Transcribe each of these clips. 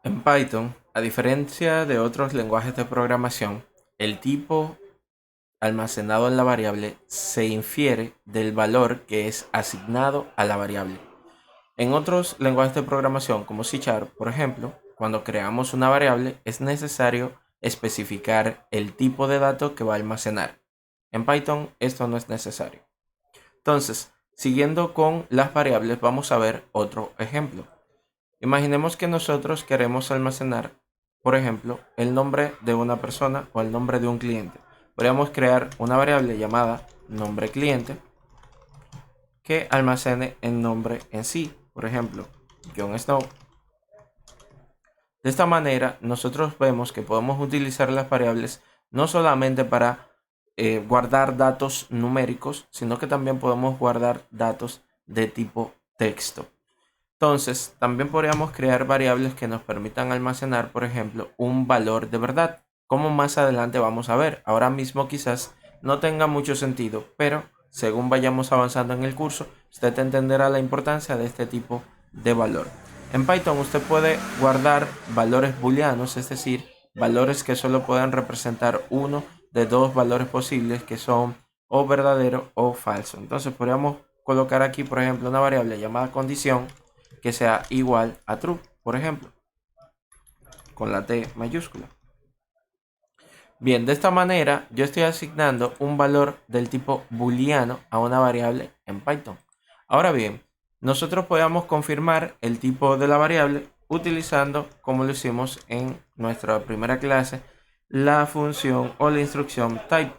En Python, a diferencia de otros lenguajes de programación, el tipo almacenado en la variable se infiere del valor que es asignado a la variable. En otros lenguajes de programación como C Sharp, por ejemplo, cuando creamos una variable es necesario especificar el tipo de dato que va a almacenar. En Python esto no es necesario. Entonces, siguiendo con las variables, vamos a ver otro ejemplo. Imaginemos que nosotros queremos almacenar, por ejemplo, el nombre de una persona o el nombre de un cliente. Podríamos crear una variable llamada nombre cliente que almacene el nombre en sí. Por ejemplo, Jon Snow. De esta manera, nosotros vemos que podemos utilizar las variables no solamente para guardar datos numéricos, sino que también podemos guardar datos de tipo texto. Entonces, también podríamos crear variables que nos permitan almacenar, por ejemplo, un valor de verdad, como más adelante vamos a ver. Ahora mismo quizás no tenga mucho sentido, pero según vayamos avanzando en el curso, usted entenderá la importancia de este tipo de valor. En Python usted puede guardar valores booleanos, es decir, valores que solo pueden representar uno de dos valores posibles que son o verdadero o falso. Entonces podríamos colocar aquí, por ejemplo, una variable llamada condición que sea igual a true, por ejemplo, con la T mayúscula. Bien, de esta manera yo estoy asignando un valor del tipo booleano a una variable en Python. Ahora bien, nosotros podemos confirmar el tipo de la variable utilizando, como lo hicimos en nuestra primera clase, la función o la instrucción type.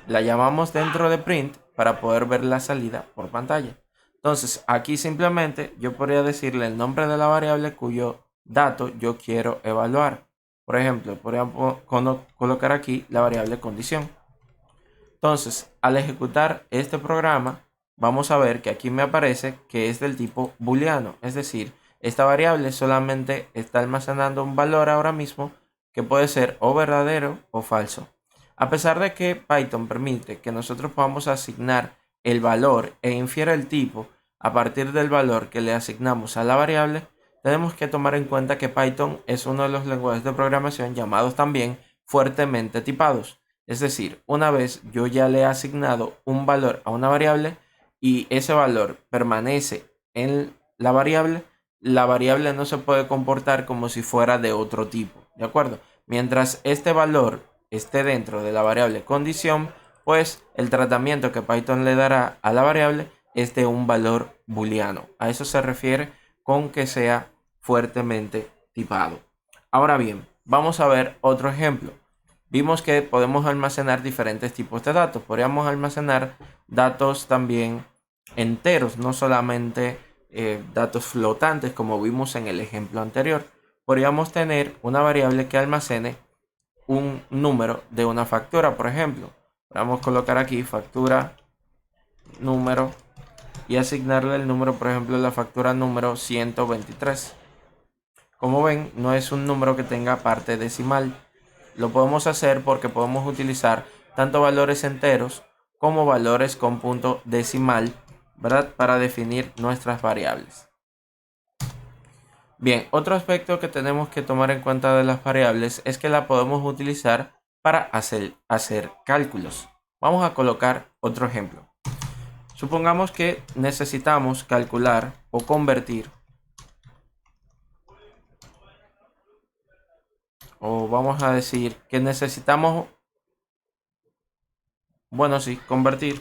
La llamamos dentro de print para poder ver la salida por pantalla. Entonces, aquí simplemente yo podría decirle el nombre de la variable cuyo dato yo quiero evaluar. Por ejemplo, podría colocar aquí la variable condición. Entonces, al ejecutar este programa, vamos a ver que aquí me aparece que es del tipo booleano. Es decir, esta variable solamente está almacenando un valor ahora mismo que puede ser o verdadero o falso. A pesar de que Python permite que nosotros podamos asignar el valor e infiere el tipo a partir del valor que le asignamos a la variable, tenemos que tomar en cuenta que Python es uno de los lenguajes de programación llamados también fuertemente tipados. Es decir, una vez yo ya le he asignado un valor a una variable y ese valor permanece en la variable no se puede comportar como si fuera de otro tipo, ¿de acuerdo? Mientras este valor esté dentro de la variable condición, pues el tratamiento que Python le dará a la variable es de un valor booleano. A eso se refiere con que sea fuertemente tipado. Ahora bien, vamos a ver otro ejemplo. Vimos que podemos almacenar diferentes tipos de datos. Podríamos almacenar datos también enteros, no solamente datos flotantes como vimos en el ejemplo anterior. Podríamos tener una variable que almacene un número de una factura, por ejemplo. Vamos a colocar aquí factura número y asignarle el número, por ejemplo, la factura número 123. Como ven, no es un número que tenga parte decimal. Lo podemos hacer porque podemos utilizar tanto valores enteros como valores con punto decimal, ¿verdad? Para definir nuestras variables. Bien, otro aspecto que tenemos que tomar en cuenta de las variables es que la podemos utilizar para hacer cálculos. Vamos a colocar otro ejemplo. Supongamos que necesitamos calcular o convertir, o vamos a decir que necesitamos, bueno, sí, convertir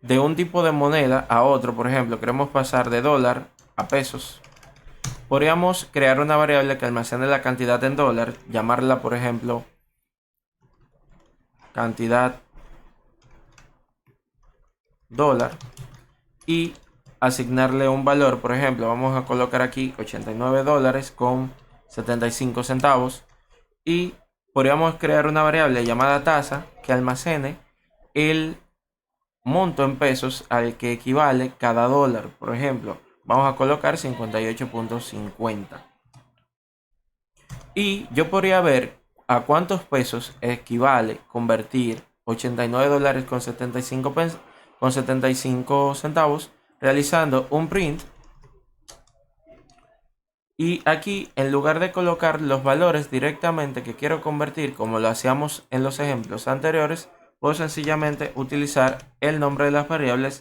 de un tipo de moneda a otro. Por ejemplo, queremos pasar de dólar a pesos. Podríamos crear una variable que almacene la cantidad en dólar, llamarla, por ejemplo, cantidad dólar, y asignarle un valor. Por ejemplo, vamos a colocar aquí 89 dólares con 75 centavos. Y podríamos crear una variable llamada tasa que almacene el monto en pesos al que equivale cada dólar. Por ejemplo, vamos a colocar 58.50. Y yo podría ver a cuántos pesos equivale convertir 89 dólares con 75 centavos realizando un print Y aquí, en lugar de colocar los valores directamente que quiero convertir, como lo hacíamos en los ejemplos anteriores, puedo sencillamente utilizar el nombre de las variables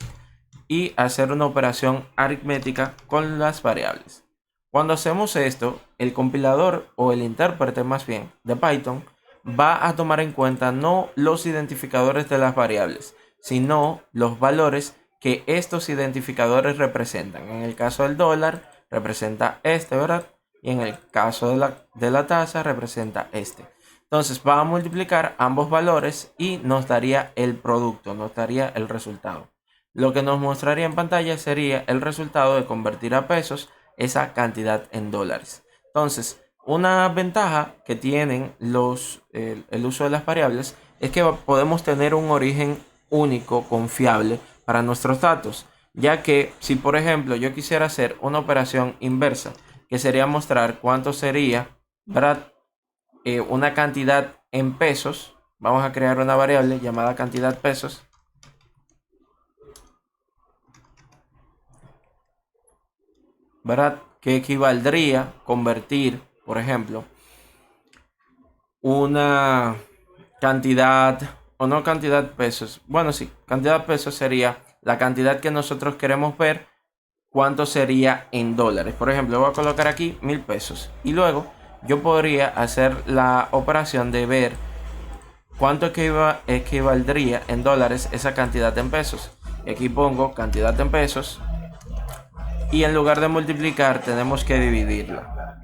y hacer una operación aritmética con las variables. Cuando hacemos esto, el compilador o el intérprete más bien de Python va a tomar en cuenta no los identificadores de las variables, sino los valores que estos identificadores representan. En el caso del dólar representa este, ¿verdad? Y en el caso de la tasa representa este. Entonces va a multiplicar ambos valores y nos daría el producto, nos daría el resultado. Lo que nos mostraría en pantalla sería el resultado de convertir a pesos esa cantidad en dólares. Entonces, una ventaja que tienen el uso de las variables es que podemos tener un origen único, confiable para nuestros datos, ya que si por ejemplo yo quisiera hacer una operación inversa, que sería mostrar cuánto sería, ¿verdad? Una cantidad en pesos, vamos a crear una variable llamada cantidad pesos, ¿verdad? Que equivaldría convertir, por ejemplo, una cantidad, o no cantidad pesos, bueno, sí, cantidad pesos sería la cantidad que nosotros queremos ver, cuánto sería en dólares. Por ejemplo, voy a colocar aquí 1000 pesos y luego yo podría hacer la operación de ver cuánto equivaldría en dólares esa cantidad en pesos. Y aquí pongo cantidad en pesos y en lugar de multiplicar tenemos que dividirla.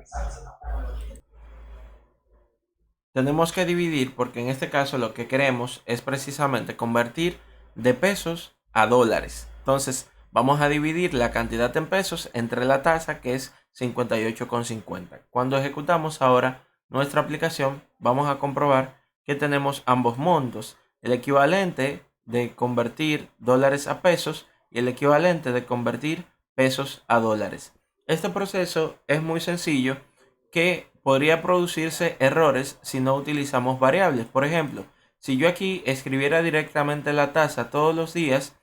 Tenemos que dividir porque en este caso lo que queremos es precisamente convertir de pesos a dólares. Entonces vamos a dividir la cantidad en pesos entre la tasa, que es 58,50. Cuando ejecutamos ahora nuestra aplicación vamos a comprobar que tenemos ambos montos. El equivalente de convertir dólares a pesos y el equivalente de convertir pesos a dólares. Este proceso es muy sencillo, que podría producirse errores si no utilizamos variables. Por ejemplo, si yo aquí escribiera directamente la tasa todos los días,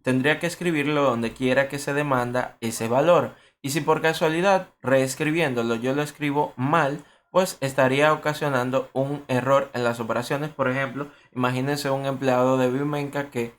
tendría que escribirlo donde quiera que se demanda ese valor. Y si por casualidad reescribiéndolo yo lo escribo mal, pues estaría ocasionando un error en las operaciones. Por ejemplo, imagínense un empleado de Bimenca que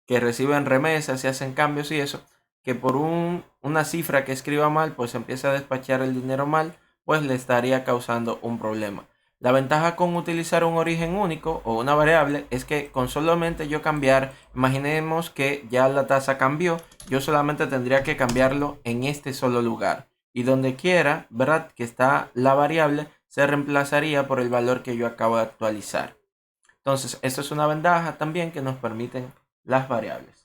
reciben remesas y hacen cambios y eso, que por una cifra que escriba mal, pues empieza a despachar el dinero mal, pues le estaría causando un problema. La ventaja con utilizar un origen único o una variable es que con solamente yo cambiar, imaginemos que ya la tasa cambió, yo solamente tendría que cambiarlo en este solo lugar. Y donde quiera, ¿verdad? Que está la variable, se reemplazaría por el valor que yo acabo de actualizar. Entonces, esto es una ventaja también que nos permiten las variables.